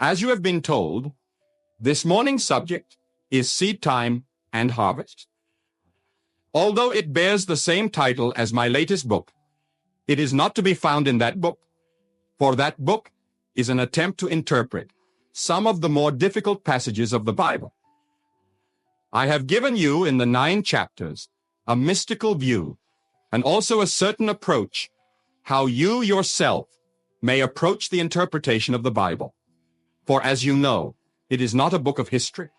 As you have been told, this morning's subject is seed time and harvest. Although it bears the same title as my latest book, it is not to be found in that book, for that book is an attempt to interpret some of the more difficult passages of the Bible. I have given you in the 9 chapters a mystical view and also a certain approach how you yourself may approach the interpretation of the Bible. For as you know, it is not a book of history.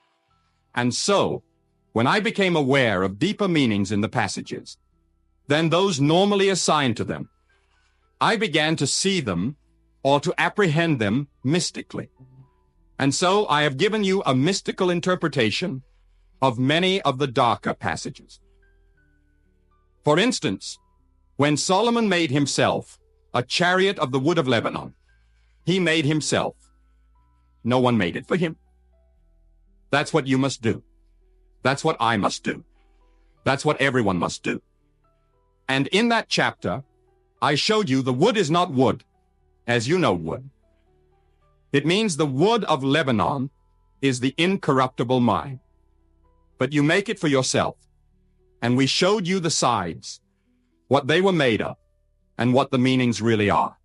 And so, when I became aware of deeper meanings in the passages than those normally assigned to them, I began to see them or to apprehend them mystically. And so I have given you a mystical interpretation of many of the darker passages. For instance, when Solomon made himself a chariot of the wood of Lebanon, he made himself. No one made it for him. That's what you must do. That's what I must do. That's what everyone must do. And in that chapter, I showed you the wood is not wood, as you know wood. It means the wood of Lebanon is the incorruptible mind. But you make it for yourself. And we showed you the sides, what they were made of, and what the meanings really are.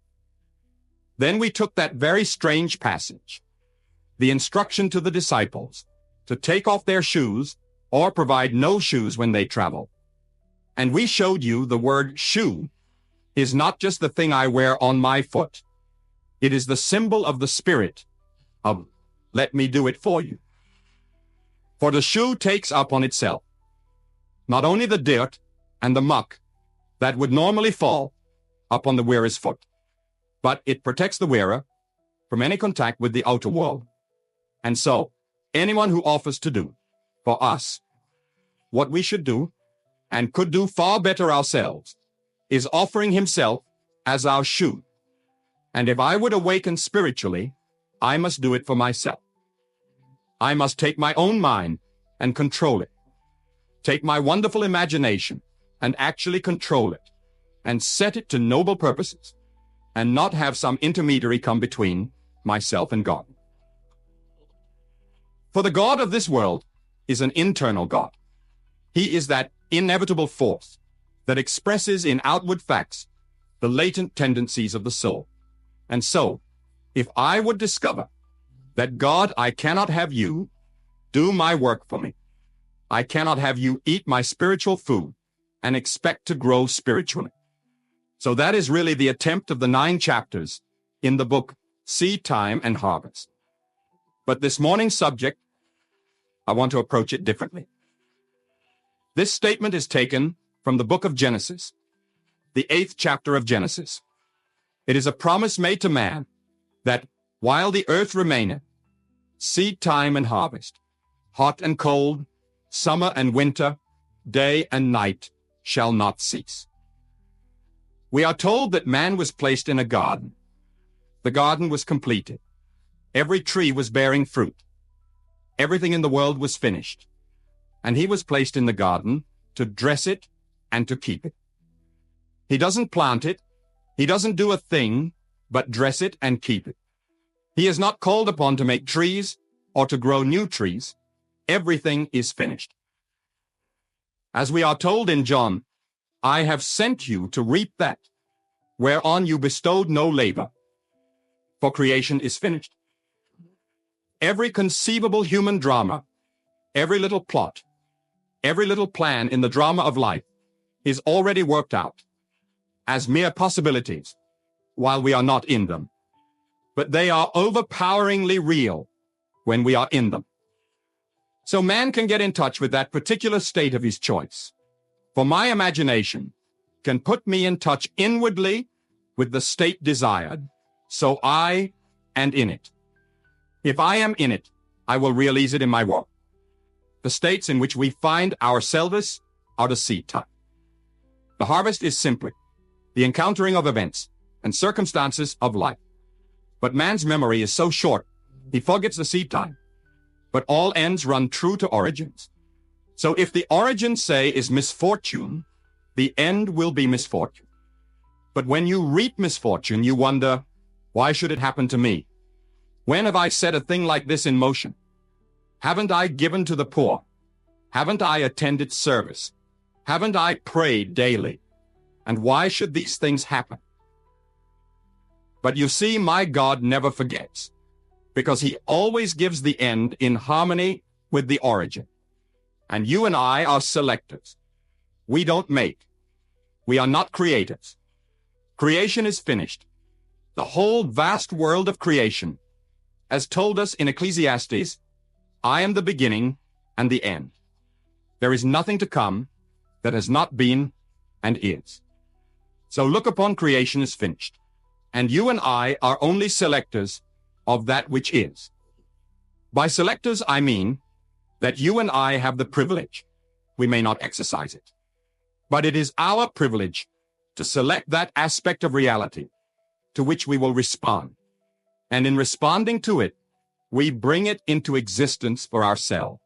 Then we took that very strange passage, the instruction to the disciples to take off their shoes or provide no shoes when they travel. And we showed you the word shoe is not just the thing I wear on my foot. It is the symbol of the spirit of let me do it for you. For the shoe takes up on itself not only the dirt and the muck that would normally fall up on the wearer's foot, but it protects the wearer from any contact with the outer world. And so, anyone who offers to do for us what we should do and could do far better ourselves is offering himself as our shoe. And if I would awaken spiritually, I must do it for myself. I must take my own mind and control it. Take my wonderful imagination and actually control it and set it to noble purposes and not have some intermediary come between myself and God. For the God of this world is an internal God. He is that inevitable force that expresses in outward facts the latent tendencies of the soul. And so, if I would discover that God, I cannot have you do my work for me, I cannot have you eat my spiritual food and expect to grow spiritually. So that is really the attempt of the 9 chapters in the book Seed Time and Harvest. But this morning's subject, I want to approach it differently. This statement is taken from the book of Genesis, the 8th chapter of Genesis. It is a promise made to man that while the earth remaineth, seed time and harvest, hot and cold, summer and winter, day and night shall not cease. We are told that man was placed in a garden. The garden was completed. Every tree was bearing fruit. Everything in the world was finished. And he was placed in the garden to dress it and to keep it. He doesn't plant it. He doesn't do a thing, but dress it and keep it. He is not called upon to make trees or to grow new trees. Everything is finished. As we are told in John, I have sent you to reap that, whereon you bestowed no labor, for creation is finished. Every conceivable human drama, every little plot, every little plan in the drama of life is already worked out as mere possibilities while we are not in them. But they are overpoweringly real when we are in them. So man can get in touch with that particular state of his choice. For my imagination can put me in touch inwardly with the state desired, so I am in it. If I am in it, I will realize it in my work. The states in which we find ourselves are the seed time. The harvest is simply the encountering of events and circumstances of life. But man's memory is so short, he forgets the seed time. But all ends run true to origins. So if the origin, say, is misfortune, the end will be misfortune. But when you reap misfortune, you wonder, why should it happen to me? When have I set a thing like this in motion? Haven't I given to the poor? Haven't I attended service? Haven't I prayed daily? And why should these things happen? But you see, my God never forgets, because he always gives the end in harmony with the origin. And you and I are selectors. We don't make. We are not creators. Creation is finished. The whole vast world of creation, as told us in Ecclesiastes, I am the beginning and the end. There is nothing to come that has not been and is. So look upon creation as finished, and you and I are only selectors of that which is. By selectors, I mean that you and I have the privilege. We may not exercise it, but it is our privilege to select that aspect of reality to which we will respond. And in responding to it, we bring it into existence for ourselves.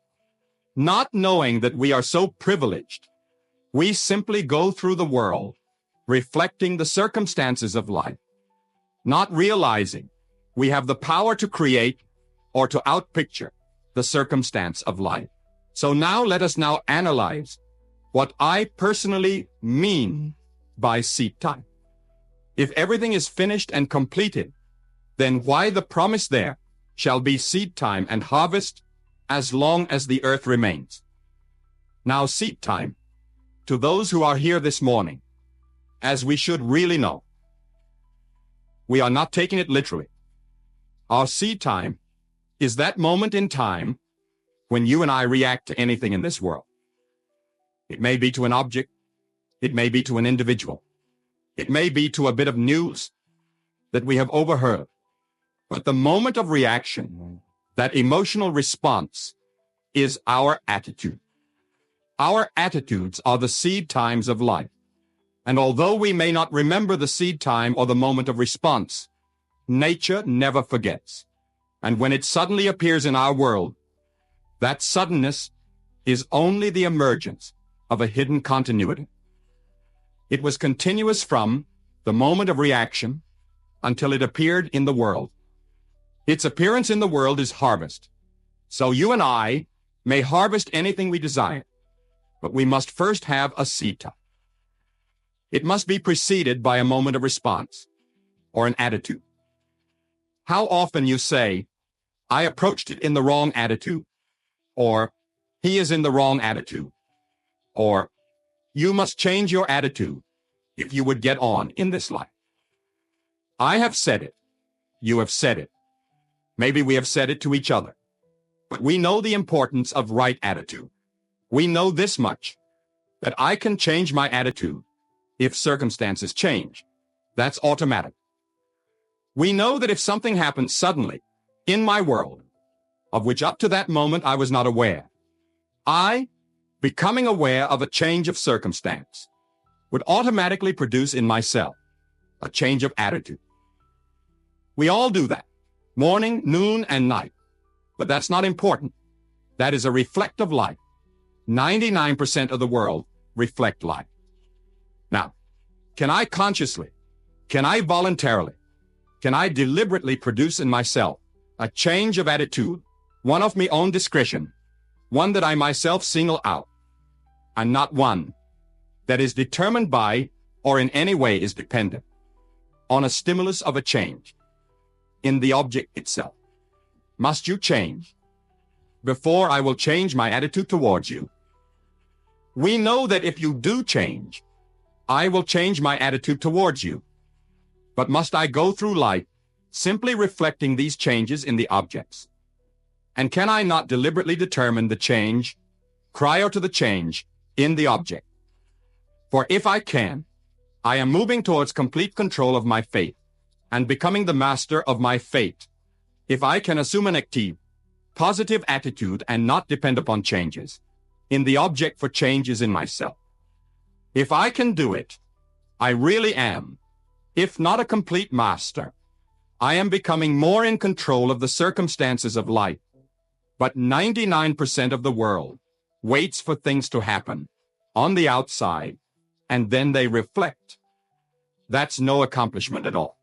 Not knowing that we are so privileged, we simply go through the world reflecting the circumstances of life, not realizing we have the power to create or to outpicture the circumstance of life. So now let us now analyze what I personally mean by seed time. If everything is finished and completed, then why the promise there shall be seed time and harvest as long as the earth remains. Now seed time, to those who are here this morning, as we should really know, we are not taking it literally. Our seed time is that moment in time when you and I react to anything in this world. It may be to an object. It may be to an individual. It may be to a bit of news that we have overheard. But the moment of reaction, that emotional response, is our attitude. Our attitudes are the seed times of life. And although we may not remember the seed time or the moment of response, nature never forgets. And when it suddenly appears in our world, that suddenness is only the emergence of a hidden continuity. It was continuous from the moment of reaction until it appeared in the world. Its appearance in the world is harvest. So you and I may harvest anything we desire, but we must first have a seed time. It must be preceded by a moment of response or an attitude. How often you say, I approached it in the wrong attitude, or he is in the wrong attitude, or you must change your attitude if you would get on in this life. I have said it. You have said it. Maybe we have said it to each other, but we know the importance of right attitude. We know this much, that I can change my attitude if circumstances change. That's automatic. We know that if something happens suddenly in my world, of which up to that moment I was not aware, I, becoming aware of a change of circumstance, would automatically produce in myself a change of attitude. We all do that, morning, noon, and night. But that's not important. That is a reflective life. 99% of the world reflect life. Now, can I consciously, can I voluntarily, can I deliberately produce in myself a change of attitude, one of my own discretion, one that I myself single out, and not one that is determined by or in any way is dependent on a stimulus of a change in the object itself? Must you change before I will change my attitude towards you? We know that if you do change, I will change my attitude towards you. But must I go through life simply reflecting these changes in the objects? And can I not deliberately determine the change prior to the change in the object? For if I can, I am moving towards complete control of my fate and becoming the master of my fate. If I can assume an active, positive attitude and not depend upon changes in the object for changes in myself. If I can do it, I really am, if not a complete master, I am becoming more in control of the circumstances of life. But 99% of the world waits for things to happen on the outside, and then they reflect. That's no accomplishment at all.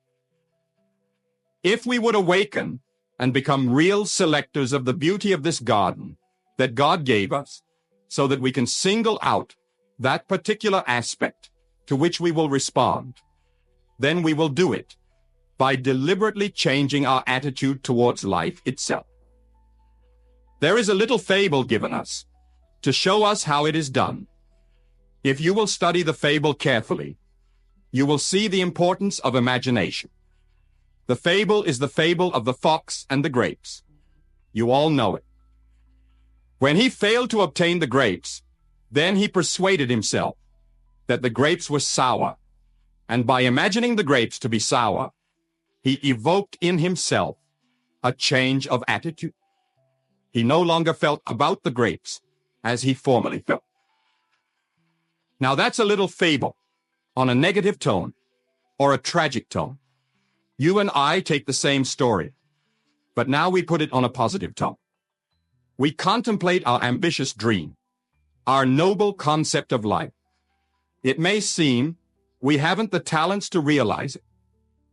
If we would awaken and become real selectors of the beauty of this garden that God gave us, so that we can single out that particular aspect to which we will respond. Then we will do it by deliberately changing our attitude towards life itself. There is a little fable given us to show us how it is done. If you will study the fable carefully, you will see the importance of imagination. The fable is the fable of the fox and the grapes. You all know it. When he failed to obtain the grapes, then he persuaded himself that the grapes were sour, and by imagining the grapes to be sour, he evoked in himself a change of attitude. He no longer felt about the grapes as he formerly felt. Now that's a little fable on a negative tone or a tragic tone. You and I take the same story, but now we put it on a positive tone. We contemplate our ambitious dream, our noble concept of life. It may seem we haven't the talents to realize it.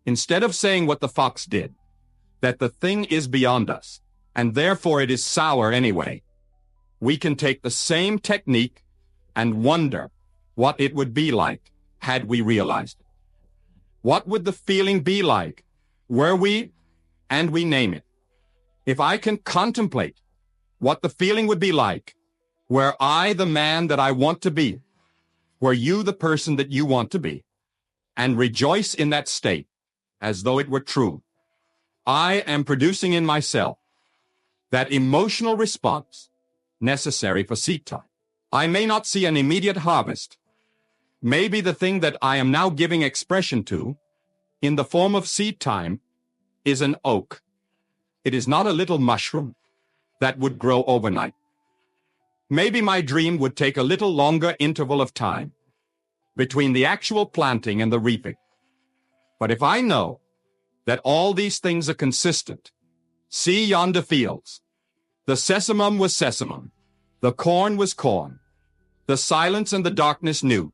Instead of saying what the fox did, that the thing is beyond us, and therefore it is sour anyway, we can take the same technique and wonder what it would be like had we realized it. What would the feeling be like were we, and we name it? If I can contemplate what the feeling would be like were I the man that I want to be, were you the person that you want to be, and rejoice in that state as though it were true, I am producing in myself that emotional response necessary for seed time. I may not see an immediate harvest. Maybe the thing that I am now giving expression to in the form of seed time is an oak. It is not a little mushroom that would grow overnight. Maybe my dream would take a little longer interval of time between the actual planting and the reaping. But if I know that all these things are consistent, see yonder fields. The sesamum was sesamum. The corn was corn. The silence and the darkness knew.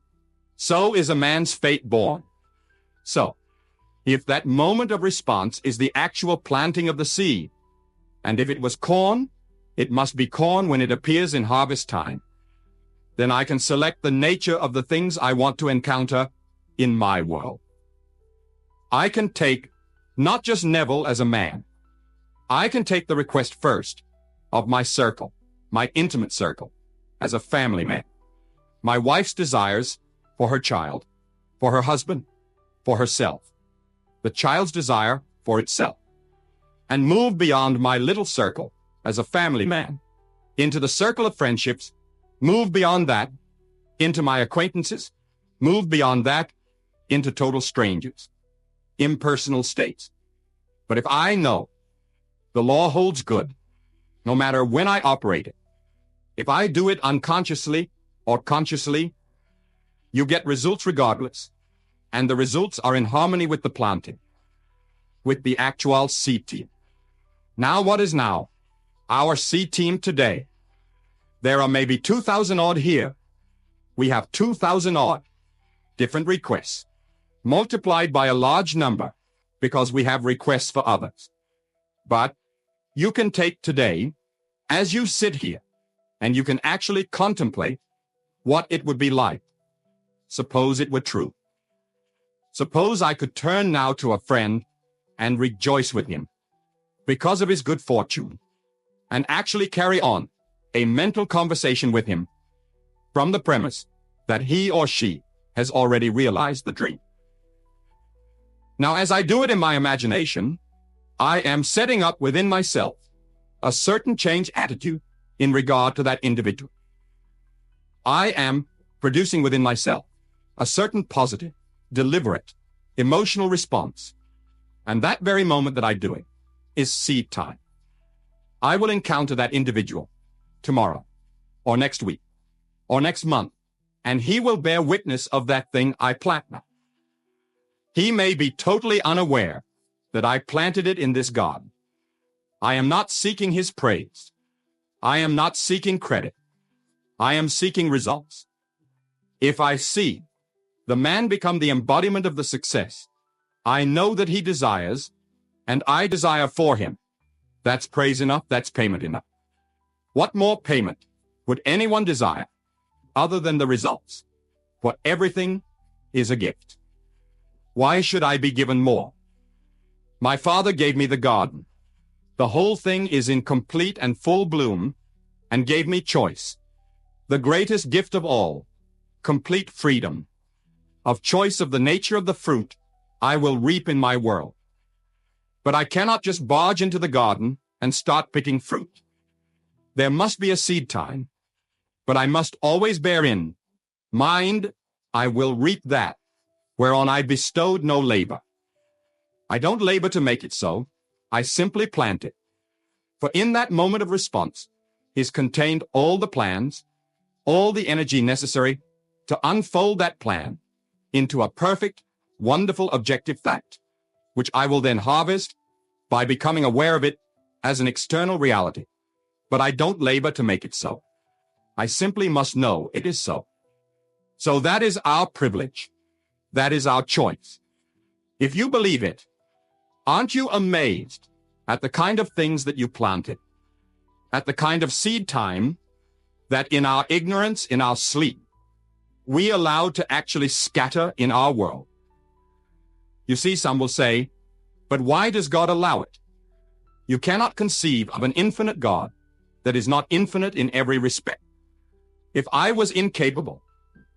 So is a man's fate born. So, if that moment of response is the actual planting of the seed, and if it was corn, it must be corn when it appears in harvest time, then I can select the nature of the things I want to encounter in my world. I can take not just Neville as a man. I can take the request first of my circle, my intimate circle, as a family man. My wife's desires for her child, for her husband, for herself. The child's desire for itself. And move beyond my little circle as a family man into the circle of friendships, move beyond that into my acquaintances, move beyond that into total strangers, impersonal states. But if I know the law holds good, no matter when I operate it, if I do it unconsciously or consciously, you get results regardless, and the results are in harmony with the planting, with the actual seed team. Now what is now? Our seed team today. There are maybe 2,000 odd here. We have 2,000 odd different requests, multiplied by a large number because we have requests for others. But you can take today, as you sit here, and you can actually contemplate what it would be like. Suppose it were true. Suppose I could turn now to a friend and rejoice with him because of his good fortune, and actually carry on a mental conversation with him from the premise that he or she has already realized the dream. Now, as I do it in my imagination, I am setting up within myself a certain change attitude in regard to that individual. I am producing within myself a certain positive, deliberate, emotional response. And that very moment that I do it is seed time. I will encounter that individual tomorrow, or next week, or next month, and he will bear witness of that thing I plant now. He may be totally unaware that I planted it in this garden. I am not seeking his praise. I am not seeking credit. I am seeking results. If I see the man become the embodiment of the success I know that he desires, and I desire for him, That's praise enough, that's payment enough. What more payment would anyone desire other than the results? For everything is a gift. Why should I be given more? My Father gave me the garden. The whole thing is in complete and full bloom, and gave me choice. The greatest gift of all, complete freedom. Of choice of the nature of the fruit I will reap in my world. But I cannot just barge into the garden and start picking fruit. There must be a seed time, but I must always bear in mind I will reap that whereon I bestowed no labor. I don't labor to make it so, I simply plant it. For in that moment of response is contained all the plans, all the energy necessary to unfold that plan into a perfect, wonderful objective fact, which I will then harvest by becoming aware of it as an external reality. But I don't labor to make it so. I simply must know it is so. So that is our privilege. That is our choice. If you believe it, aren't you amazed at the kind of things that you planted, at the kind of seed time that in our ignorance, in our sleep, we allowed to actually scatter in our world? You see, some will say, but why does God allow it? You cannot conceive of an infinite God that is not infinite in every respect. If I was incapable,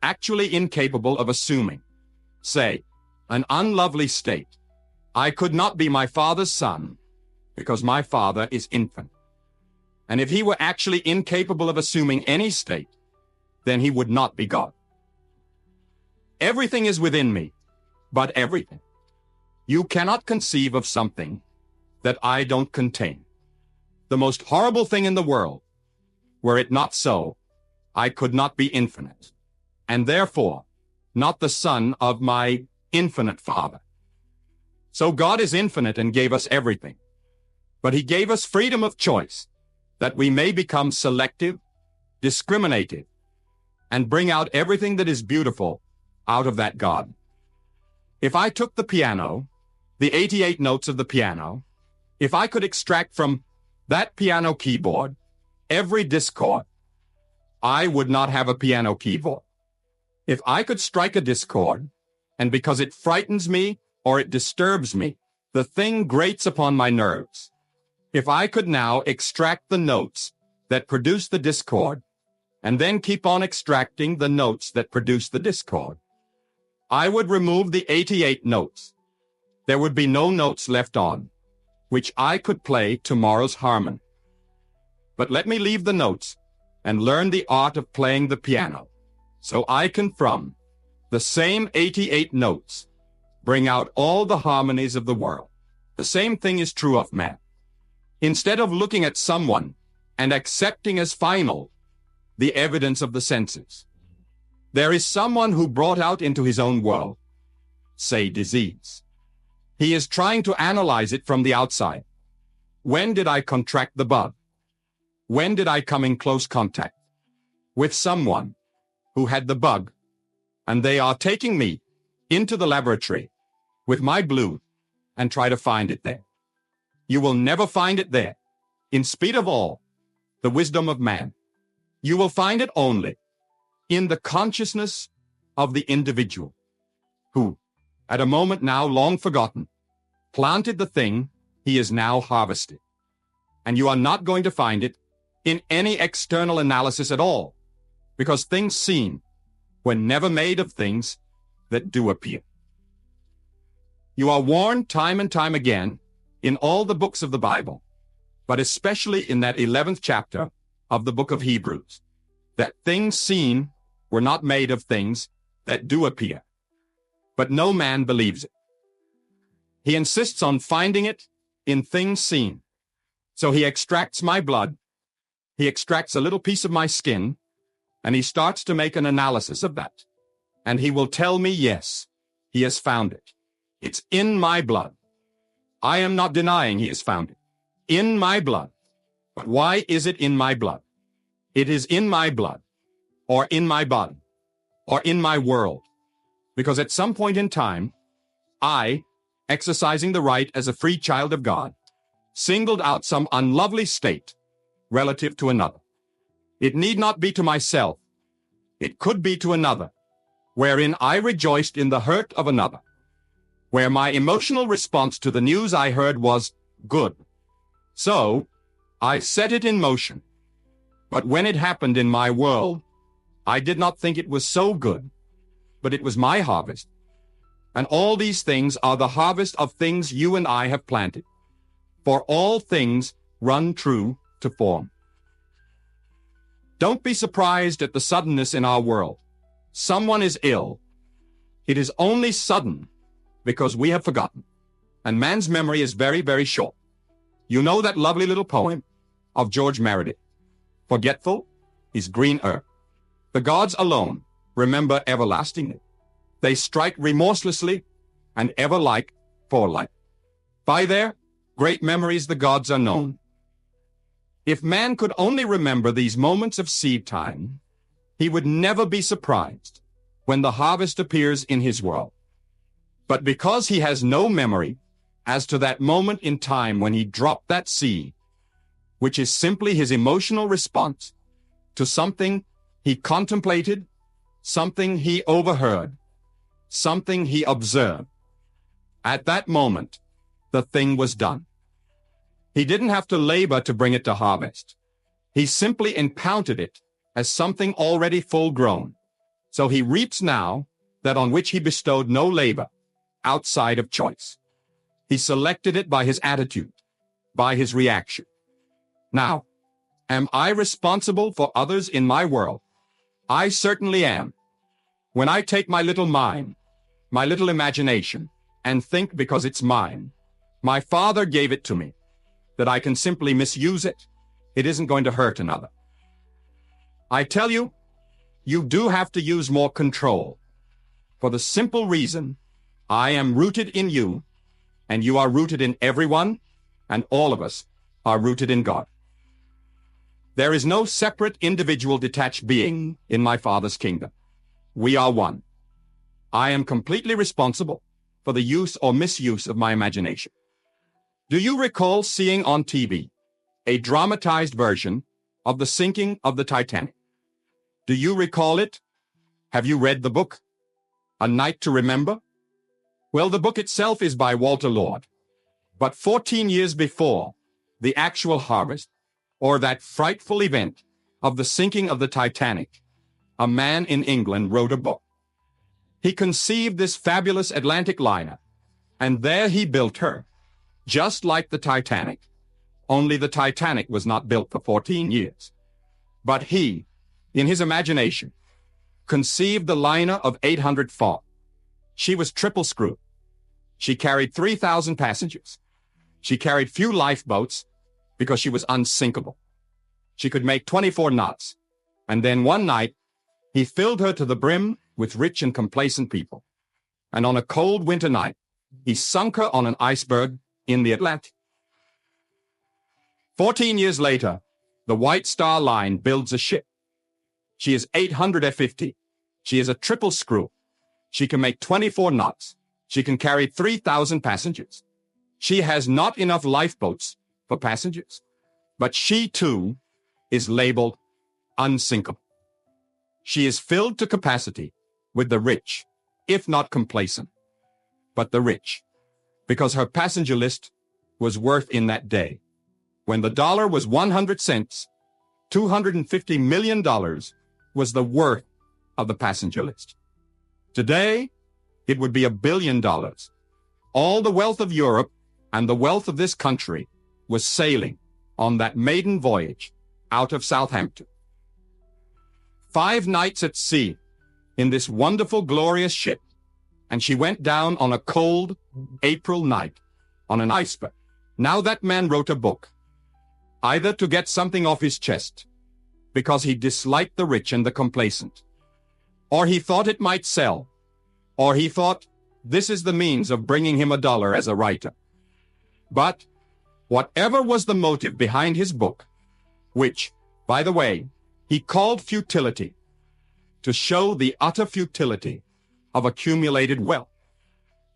actually incapable of assuming, say, an unlovely state, I could not be my Father's son because my Father is infinite. And if he were actually incapable of assuming any state, then he would not be God. Everything is within me, but everything. You cannot conceive of something that I don't contain. The most horrible thing in the world, were it not so, I could not be infinite, and therefore not the son of my infinite Father. So God is infinite and gave us everything, but he gave us freedom of choice that we may become selective, discriminative, and bring out everything that is beautiful out of that God. If I took the piano, the 88 notes of the piano, if I could extract from that piano keyboard every discord, I would not have a piano keyboard. If I could strike a discord, and because it frightens me or it disturbs me, the thing grates upon my nerves. If I could now extract the notes that produce the discord, and then keep on extracting the notes that produce the discord, I would remove the 88 notes. There would be no notes left on, which I could play tomorrow's harmony. But let me leave the notes and learn the art of playing the piano, so I can from the same 88 notes bring out all the harmonies of the world. The same thing is true of man. Instead of looking at someone and accepting as final the evidence of the senses, there is someone who brought out into his own world, say, disease. He is trying to analyze it from the outside. When did I contract the bug? When did I come in close contact with someone who had the bug, and they are taking me into the laboratory with my blue and try to find it there? You will never find it there, in spite of all the wisdom of man. You will find it only in the consciousness of the individual who, at a moment now long forgotten, planted the thing he is now harvested. And you are not going to find it in any external analysis at all, because things seen were never made of things that do appear. You are warned time and time again in all the books of the Bible, but especially in that 11th chapter of the book of Hebrews, that things seen were not made of things that do appear. But no man believes it. He insists on finding it in things seen. So he extracts my blood, he extracts a little piece of my skin, and he starts to make an analysis of that. And he will tell me, yes, he has found it. It's in my blood. I am not denying he has found it. In my blood. But why is it in my blood? It is in my blood, or in my body, or in my world. Because at some point in time, I, exercising the right as a free child of God, singled out some unlovely state relative to another. It need not be to myself. It could be to another, wherein I rejoiced in the hurt of another, where my emotional response to the news I heard was good. So, I set it in motion. But when it happened in my world, I did not think it was so good, but it was my harvest. And all these things are the harvest of things you and I have planted. For all things run true to form. Don't be surprised at the suddenness in our world. Someone is ill. It is only sudden because we have forgotten. And man's memory is very, very short. You know that lovely little poem of George Meredith. Forgetful is green earth. The gods alone remember everlastingly. They strike remorselessly and ever like for like. By their great memories the gods are known. If man could only remember these moments of seed time, he would never be surprised when the harvest appears in his world. But because he has no memory as to that moment in time when he dropped that seed, which is simply his emotional response to something he contemplated, something he overheard, something he observed, at that moment, the thing was done. He didn't have to labor to bring it to harvest. He simply encountered it as something already full-grown. So he reaps now that on which he bestowed no labor outside of choice. He selected it by his attitude, by his reaction. Now, am I responsible for others in my world? I certainly am. When I take my little mind, my little imagination, and think because it's mine, my Father gave it to me, that I can simply misuse it, it isn't going to hurt another. I tell you, you do have to use more control, for the simple reason I am rooted in you, and you are rooted in everyone, and all of us are rooted in God. There is no separate individual detached being in my Father's kingdom. We are one. I am completely responsible for the use or misuse of my imagination. Do you recall seeing on TV a dramatized version of the sinking of the Titanic? Do you recall it? Have you read the book, A Night to Remember? Well, the book itself is by Walter Lord. But 14 years before the actual harvest, or that frightful event of the sinking of the Titanic, a man in England wrote a book. He conceived this fabulous Atlantic liner, and there he built her, just like the Titanic. Only the Titanic was not built for 14 years. But he, in his imagination, conceived the liner of 800 fault. She was triple screwed. She carried 3,000 passengers. She carried few lifeboats because she was unsinkable. She could make 24 knots. And then one night, he filled her to the brim with rich and complacent people. And on a cold winter night, he sunk her on an iceberg in the Atlantic. 14 years later, the White Star Line builds a ship. She is 800 F-50. She is a triple screw. She can make 24 knots. She can carry 3,000 passengers. She has not enough lifeboats for passengers, but she too is labeled unsinkable. She is filled to capacity with the rich, if not complacent, but the rich, because her passenger list was worth in that day, when the dollar was 100 cents, $250 million was the worth of the passenger list. Today, it would be $1 billion. All the wealth of Europe and the wealth of this country was sailing on that maiden voyage out of Southampton. 5 nights at sea in this wonderful, glorious ship, and she went down on a cold April night on an iceberg. Now that man wrote a book, either to get something off his chest, because he disliked the rich and the complacent, or he thought it might sell, or he thought this is the means of bringing him $1 as a writer. But whatever was the motive behind his book, which, by the way, he called futility, to show the utter futility of accumulated wealth.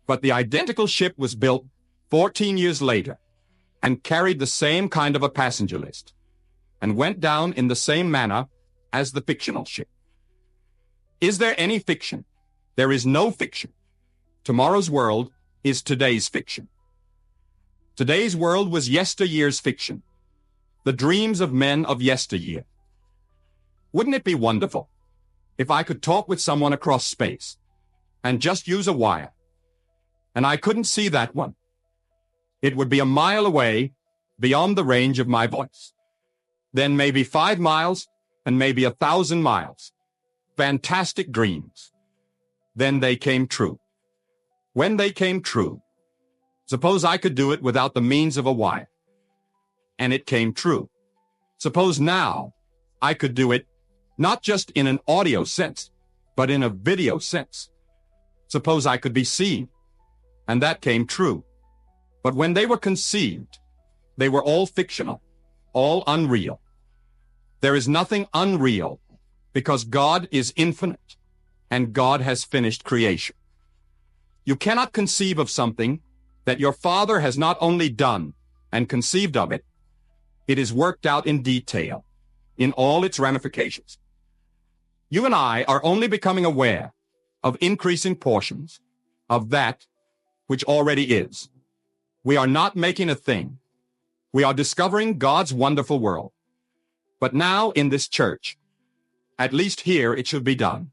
But the identical ship was built 14 years later, and carried the same kind of a passenger list, and went down in the same manner as the fictional ship. Is there any fiction? There is no fiction. Tomorrow's world is today's fiction. Today's world was yesteryear's fiction, the dreams of men of yesteryear. Wouldn't it be wonderful if I could talk with someone across space and just use a wire, and I couldn't see that one? It would be a mile away, beyond the range of my voice. Then maybe 5 miles, and maybe 1,000 miles. Fantastic dreams. Then they came true. When they came true, suppose I could do it without the means of a wire, and it came true. Suppose now I could do it not just in an audio sense, but in a video sense. Suppose I could be seen, and that came true. But when they were conceived, they were all fictional, all unreal. There is nothing unreal because God is infinite and God has finished creation. You cannot conceive of something that your Father has not only done and conceived of it, it is worked out in detail, in all its ramifications. You and I are only becoming aware of increasing portions of that which already is. We are not making a thing. We are discovering God's wonderful world. But now in this church, at least here it should be done.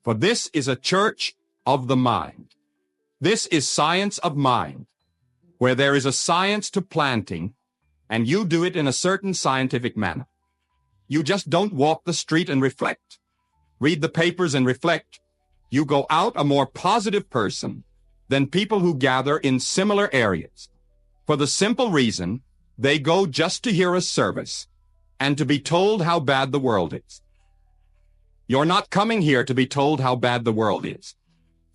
For this is a church of the mind. This is science of mind, where there is a science to planting, and you do it in a certain scientific manner. You just don't walk the street and reflect, read the papers and reflect. You go out a more positive person than people who gather in similar areas, for the simple reason they go just to hear a service and to be told how bad the world is. You're not coming here to be told how bad the world is.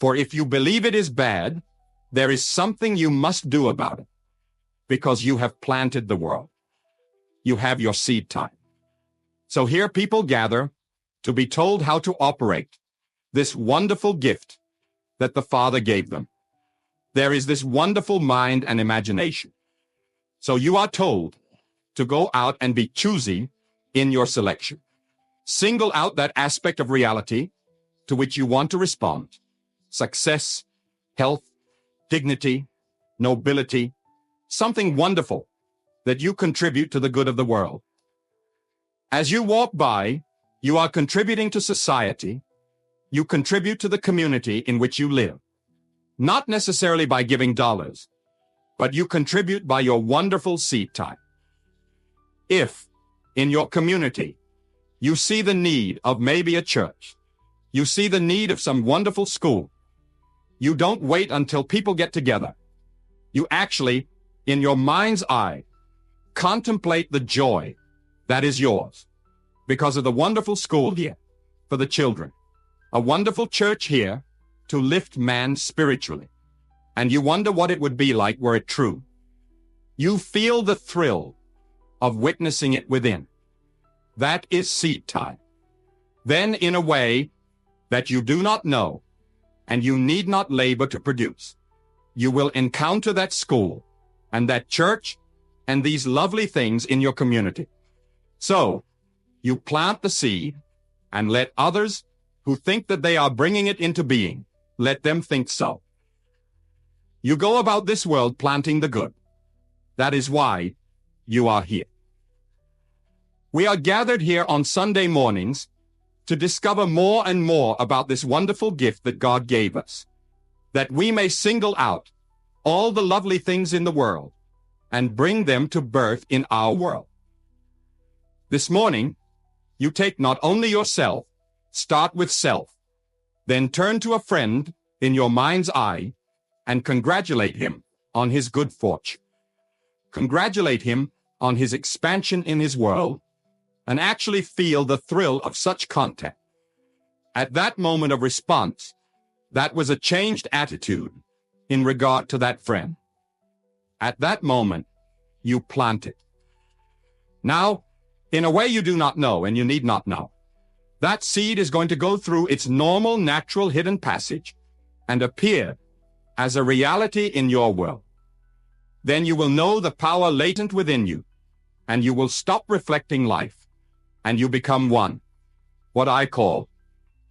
For if you believe it is bad, there is something you must do about it, because you have planted the world. You have your seed time. So here people gather to be told how to operate this wonderful gift that the Father gave them. There is this wonderful mind and imagination. So you are told to go out and be choosy in your selection. Single out that aspect of reality to which you want to respond. Success, health, dignity, nobility, something wonderful that you contribute to the good of the world. As you walk by, you are contributing to society. You contribute to the community in which you live. Not necessarily by giving dollars, but you contribute by your wonderful seed time. If, in your community, you see the need of maybe a church, you see the need of some wonderful school, you don't wait until people get together. You actually, in your mind's eye, contemplate the joy that is yours because of the wonderful school here for the children, a wonderful church here to lift man spiritually. And you wonder what it would be like were it true. You feel the thrill of witnessing it within. That is seed time. Then, in a way that you do not know, and you need not labor to produce, you will encounter that school and that church and these lovely things in your community. So, you plant the seed and let others who think that they are bringing it into being, let them think so. You go about this world planting the good. That is why you are here. We are gathered here on Sunday mornings to discover more and more about this wonderful gift that God gave us, that we may single out all the lovely things in the world and bring them to birth in our world. This morning, you take not only yourself, start with self, then turn to a friend in your mind's eye and congratulate him on his good fortune. Congratulate him on his expansion in his world, and actually feel the thrill of such contact. At that moment of response, that was a changed attitude in regard to that friend. At that moment, you plant it. Now, in a way you do not know, and you need not know, that seed is going to go through its normal, natural, hidden passage and appear as a reality in your world. then you will know the power latent within you, and you will stop reflecting life, and you become one, what I call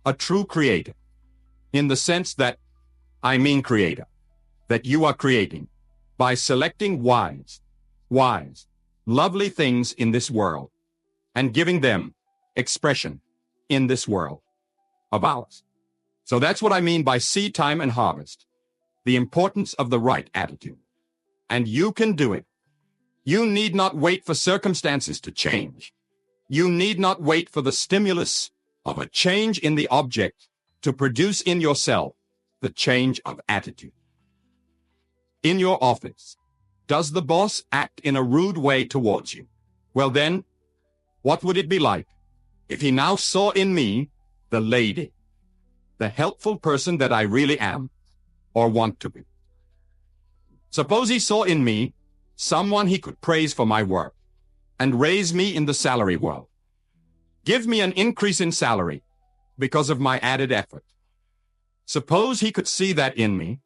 a true creator, in the sense that I mean creator, that you are creating by selecting wise, lovely things in this world and giving them expression in this world of ours. So that's what I mean by seed time and harvest, the importance of the right attitude. And you can do it. You need not wait for circumstances to change. You need not wait for the stimulus of a change in the object to produce in yourself the change of attitude. In your office, does the boss act in a rude way towards you? Well then, what would it be like if he now saw in me the lady, the helpful person that I really am or want to be? Suppose he saw in me someone he could praise for my work and raise me in the salary world. Give me an increase in salary because of my added effort. Suppose he could see that in me.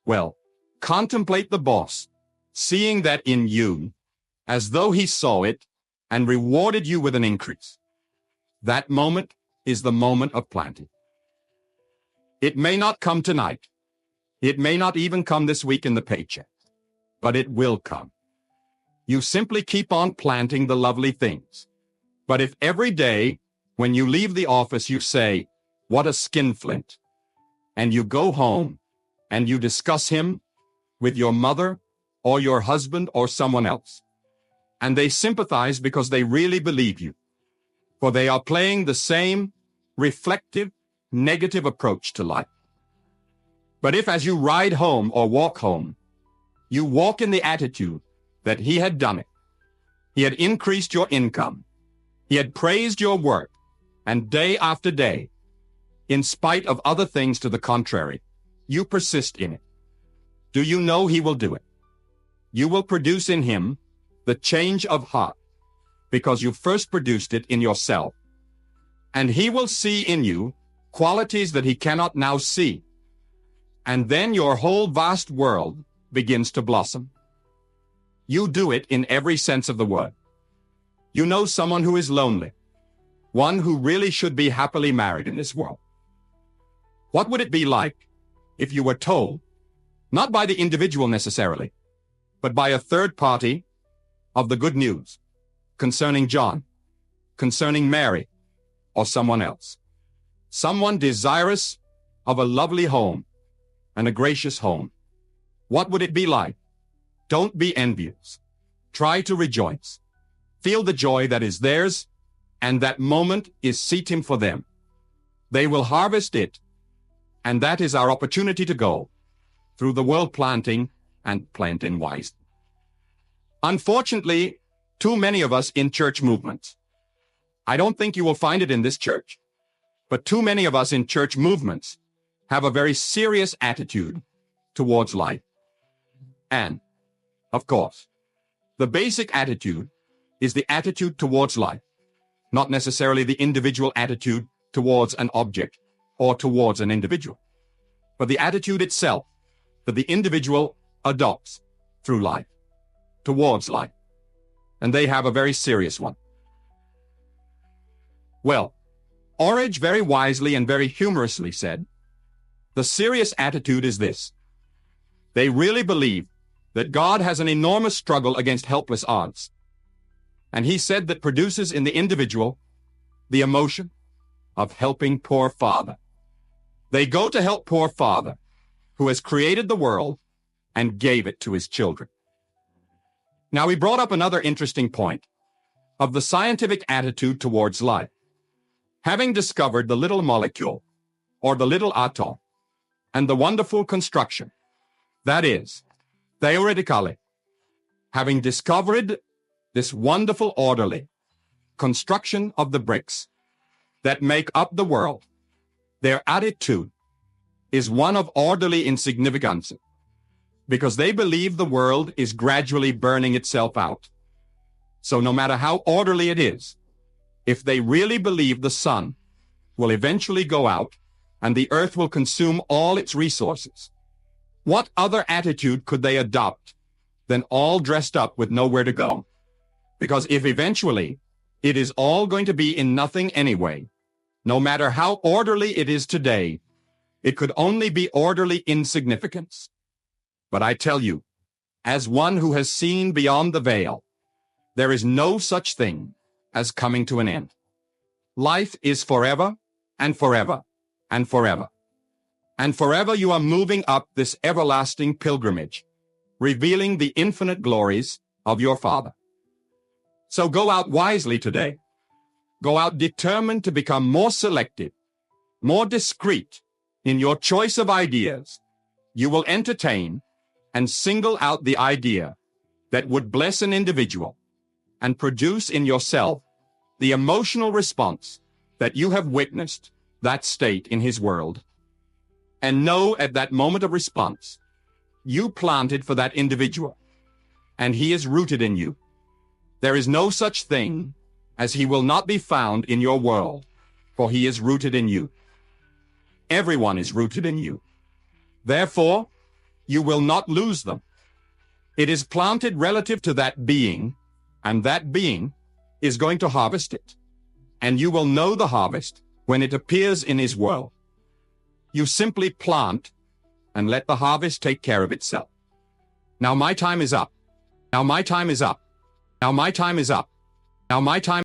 Well, contemplate the boss seeing that in you as though he saw it and rewarded you with an increase. That moment is the moment of planting. It may not come tonight. It may not even come this week in the paycheck, but it will come. You simply keep on planting the lovely things. But if every day when you leave the office you say, "What a skinflint," and you go home and you discuss him with your mother or your husband or someone else, and they sympathize because they really believe you, for they are playing the same reflective, negative approach to life. But if as you ride home or walk home, you walk in the attitude that he had done it, he had increased your income, he had praised your work, and day after day, in spite of other things to the contrary, you persist in it, do you know he will do it? You will produce in him the change of heart because you first produced it in yourself. And he will see in you qualities that he cannot now see. And then your whole vast world begins to blossom. You do it in every sense of the word. You know someone who is lonely, one who really should be happily married in this world. What would it be like if you were told, not by the individual necessarily, but by a third party, of the good news concerning John, concerning Mary, or someone else? Someone desirous of a lovely home and a gracious home. What would it be like? Don't be envious. Try to rejoice. Feel the joy that is theirs, and that moment is seating for them. They will harvest it, and that is our opportunity to go through the world planting and planting wisely. Unfortunately, too many of us in church movements, I don't think you will find it in this church, but too many of us in church movements have a very serious attitude towards life. And, of course, the basic attitude is the attitude towards life, not necessarily the individual attitude towards an object or towards an individual, but the attitude itself that the individual adopts through life, towards life. And they have a very serious one. Well, Orridge very wisely and very humorously said, the serious attitude is this. They really believe that God has an enormous struggle against helpless odds. And he said that produces in the individual the emotion of helping poor Father. They go to help poor Father, who has created the world and gave it to his children. Now, he brought up another interesting point of the scientific attitude towards life. Having discovered the little molecule, or the little atom, and the wonderful construction, that is, theoretically, having discovered this wonderful orderly construction of the bricks that make up the world, their attitude is one of orderly insignificance, because they believe the world is gradually burning itself out. So no matter how orderly it is, if they really believe the sun will eventually go out and the earth will consume all its resources, what other attitude could they adopt than all dressed up with nowhere to go. Because if eventually it is all going to be in nothing anyway, no matter how orderly it is today, it could only be orderly insignificance. But I tell you, as one who has seen beyond the veil, there is no such thing as coming to an end. Life is forever and forever and forever. And forever you are moving up this everlasting pilgrimage, revealing the infinite glories of your Father. So go out wisely today. Go out determined to become more selective, more discreet in your choice of ideas. You will entertain and single out the idea that would bless an individual and produce in yourself the emotional response that you have witnessed that state in his world. And know at that moment of response, you planted for that individual, and he is rooted in you. There is no such thing as he will not be found in your world, for he is rooted in you. Everyone is rooted in you. Therefore, you will not lose them. It is planted relative to that being, and that being is going to harvest it. And you will know the harvest when it appears in his world. You simply plant and let the harvest take care of itself. Now my time is up. Now my time is up. Now my time is up. Now my time